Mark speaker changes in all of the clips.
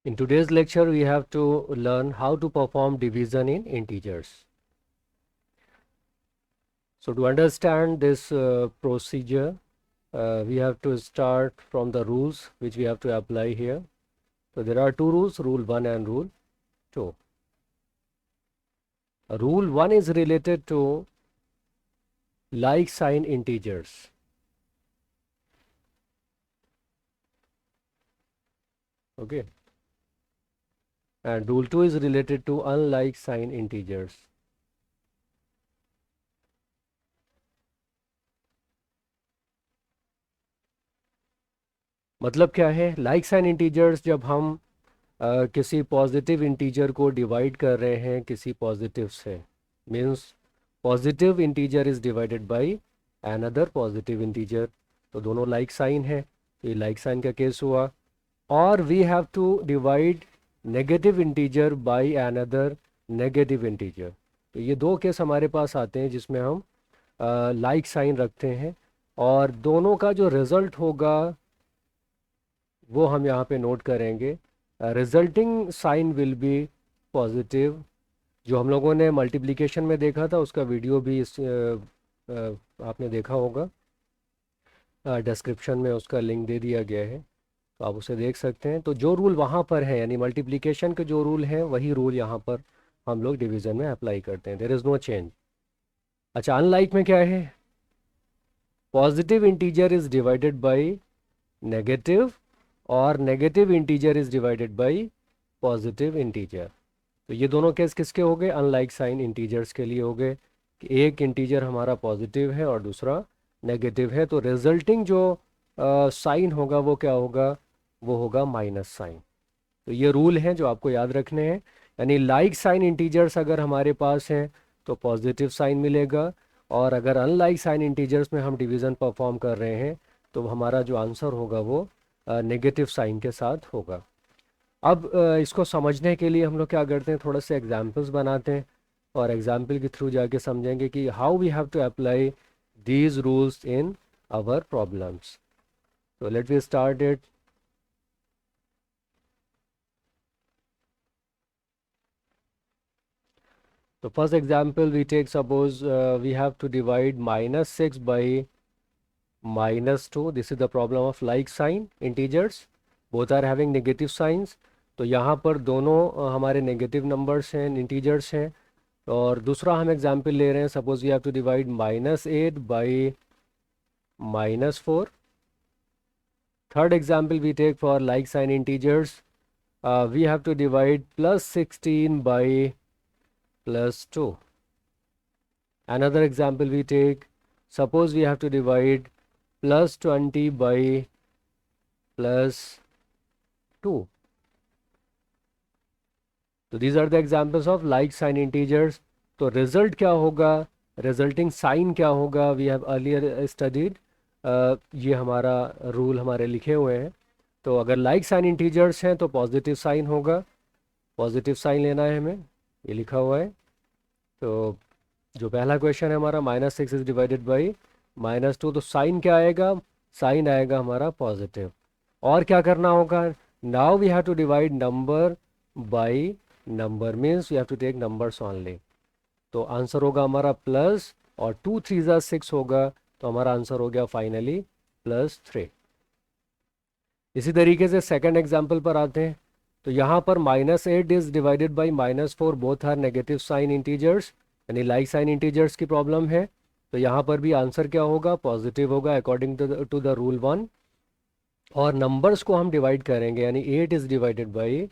Speaker 1: In today's lecture, we have to learn how to perform division in integers. So to understand this procedure, we have to start from the rules which we have to apply here. So there are two rules, rule 1 and rule 2. Rule 1 is related to like sign integers. Okay. And rule 2 is related to unlike sign integers. मतलब क्या है, like sign integers जब हम किसी positive integer को divide कर रहे हैं किसी पॉजिटिव से, means positive integer is divided by another positive integer, तो दोनों लाइक साइन है, तो ये लाइक साइन का केस हुआ. और we have to divide negative integer by another negative integer, तो ये दो केस हमारे पास आते हैं जिसमें हम लाइक साइन रखते हैं और दोनों का जो रिज़ल्ट होगा वो हम यहाँ पे नोट करेंगे. Resulting sign will be positive. जो हम लोगों ने मल्टीप्लिकेशन में देखा था उसका वीडियो भी आपने देखा होगा, डिस्क्रिप्शन में उसका लिंक दे दिया गया है, तो आप उसे देख सकते हैं. तो जो रूल वहाँ पर है यानी मल्टीप्लिकेशन के जो रूल हैं वही रूल यहाँ पर हम लोग डिवीज़न में अप्लाई करते हैं. There is no change. अच्छा, अनलाइक में क्या है, positive integer is divided by negative और negative integer is divided by positive integer. तो ये दोनों केस किसके हो गए, अनलाइक साइन इंटीजर्स के लिए हो गए कि एक इंटीजर हमारा पॉजिटिव है और दूसरा नेगेटिव है, तो रिजल्टिंग जो साइन होगा वो क्या होगा, वो होगा माइनस साइन. तो ये रूल हैं जो आपको याद रखने हैं. यानी लाइक साइन इंटीजर्स अगर हमारे पास हैं तो पॉजिटिव साइन मिलेगा, और अगर अनलाइक साइन इंटीजर्स में हम डिवीज़न परफॉर्म कर रहे हैं तो हमारा जो आंसर होगा वो नेगेटिव साइन के साथ होगा. अब इसको समझने के लिए हम लोग क्या करते हैं, थोड़ा से एग्जांपल्स बनाते हैं और एग्जांपल के थ्रू जाके समझेंगे कि how we have to apply these rules in our problems. तो लेट वी स्टार्ट इट. तो first example we take, suppose we have to divide -6 by -2. This is the problem of like sign integers, both are having negative signs. तो यहाँ पर दोनों हमारे negative numbers हैं, integers हैं. और दूसरा हम एग्जांपल ले रहे हैं, suppose we have to divide -8 by -4. Third example we take for like sign integers, we have to divide +16 by +2. Another example we take, suppose we have to divide +20 by +2. तो these are the examples of like sign integers. तो result क्या होगा, resulting sign क्या होगा, we have earlier studied. ये हमारा rule हमारे लिखे हुए हैं. तो अगर लाइक साइन इंटीजर्स हैं तो पॉजिटिव साइन होगा, पॉजिटिव साइन लेना है हमें, ये लिखा हुआ है. तो जो पहला क्वेश्चन है हमारा, -6 इज डिवाइडेड बाई -2, तो साइन क्या आएगा, साइन आएगा हमारा पॉजिटिव. और क्या करना होगा, now we have to divide number by number, means we have to take numbers only. तो आंसर होगा हमारा प्लस, और 2 3 6 होगा, तो हमारा आंसर हो गया फाइनली +3. इसी तरीके से सेकंड एग्जांपल पर आते हैं. तो यहाँ पर -8 is divided by -4, both are negative sign integers, यानी लाइक साइन इंटीजर्स की प्रॉब्लम है. तो यहाँ पर भी आंसर क्या होगा, पॉजिटिव होगा अकॉर्डिंग टू द रूल 1. और नंबर्स को हम डिवाइड करेंगे, यानी 8 is divided by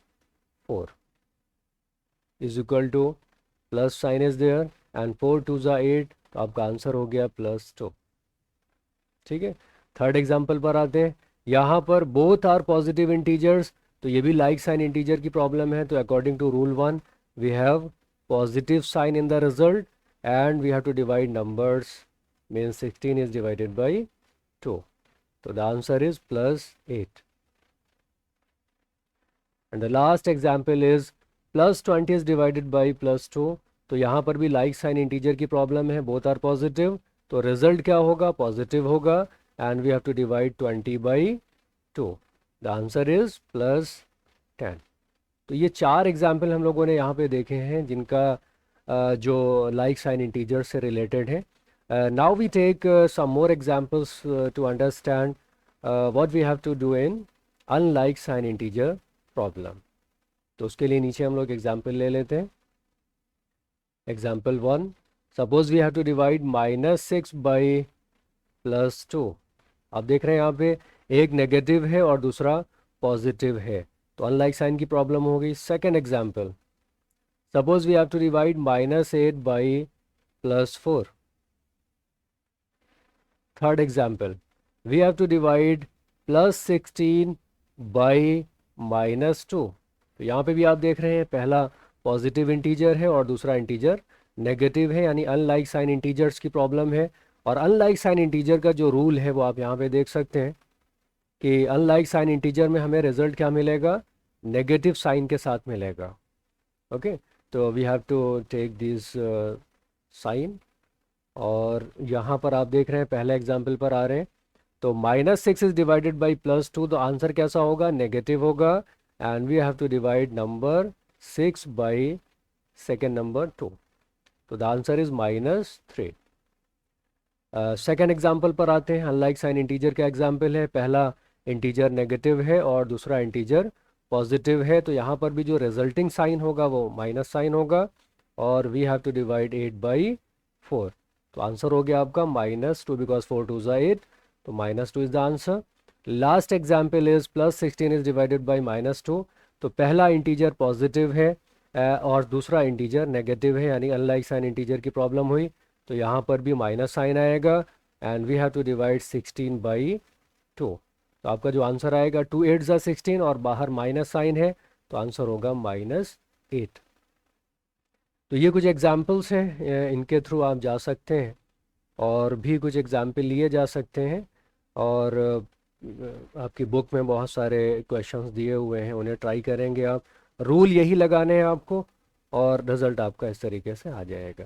Speaker 1: 4 is equal to, plus sign is there and 4 2 8, तो आपका आंसर हो गया +2. ठीक है. थर्ड एग्जांपल पर आते हैं. यहाँ पर बोथ आर पॉजिटिव इंटीजर्स, तो ये भी लाइक साइन इंटीजर की प्रॉब्लम है. तो according to rule 1 we have positive sign in the result and we have to divide numbers, means 16 is divided by 2. तो the answer is +8. And the last example is +20 is divided by +2. तो यहाँ पर भी like sign integer की problem है, both are positive, तो result क्या होगा, पॉजिटिव होगा, and we have to divide 20 by 2. The answer is +10. तो ये 4 एग्जाम्पल हम लोगों ने यहाँ पे देखे हैं जिनका जो लाइक साइन इंटीजर से रिलेटेड है. Now we take some more examples to understand what we have to do in unlike sign integer problem. तो उसके लिए नीचे हम लोग एग्जाम्पल ले लेते हैं. Example 1, suppose we have to divide -6 by +2. आप देख रहे हैं यहाँ पे एक नेगेटिव है और दूसरा पॉजिटिव है, तो अनलाइक साइन की प्रॉब्लम होगी. Second example, suppose we have to divide -8 by +4. Third example, we have to divide +16 by -2. तो यहाँ पे भी आप देख रहे हैं पहला पॉजिटिव इंटीजर है और दूसरा इंटीजर नेगेटिव है, यानी अनलाइक साइन इंटीजर्स की प्रॉब्लम है. और अनलाइक साइन इंटीजर का जो रूल है वो आप यहाँ पे देख सकते हैं कि अनलाइक साइन इंटीजर में हमें रिजल्ट क्या मिलेगा, नेगेटिव साइन के साथ मिलेगा. ओके, तो we have to take this sign. और यहाँ पर आप देख रहे हैं पहले एग्जाम्पल पर आ रहे हैं, तो -6 इज डिवाइडेड बाई +2, तो आंसर कैसा होगा, नेगेटिव होगा. And we have to divide number 6 by second number 2, तो the answer is -3. Second example पर आते हैं. अनलाइक साइन इंटीजर का एग्जाम्पल है, पहला इंटीजर नेगेटिव है और दूसरा इंटीजर पॉजिटिव है, तो यहाँ पर भी जो रिजल्टिंग साइन होगा वो माइनस साइन होगा. और we have to divide 8 by 4, तो आंसर हो गया आपका -2, बिकॉज 4 2 ज़ा 8, तो -2 is the answer. Last example is +16 is divided by -2. तो पहला इंटीजर पॉजिटिव है और दूसरा इंटीजर नेगेटिव है, यानी अनलाइक साइन इंटीजर की प्रॉब्लम हुई, तो यहाँ पर भी माइनस साइन आएगा. And we have to divide 16 by 2, तो आपका जो आंसर आएगा 2 8 ज़ा 16 और बाहर माइनस साइन है, तो आंसर होगा -8. तो ये कुछ एग्जाम्पल्स हैं, इनके थ्रू आप जा सकते हैं और भी कुछ एग्जाम्पल लिए जा सकते हैं. और आपकी बुक में बहुत सारे क्वेश्चंस दिए हुए हैं, उन्हें ट्राई करेंगे आप. रूल यही लगाने हैं आपको और रिज़ल्ट आपका इस तरीके से आ जाएगा.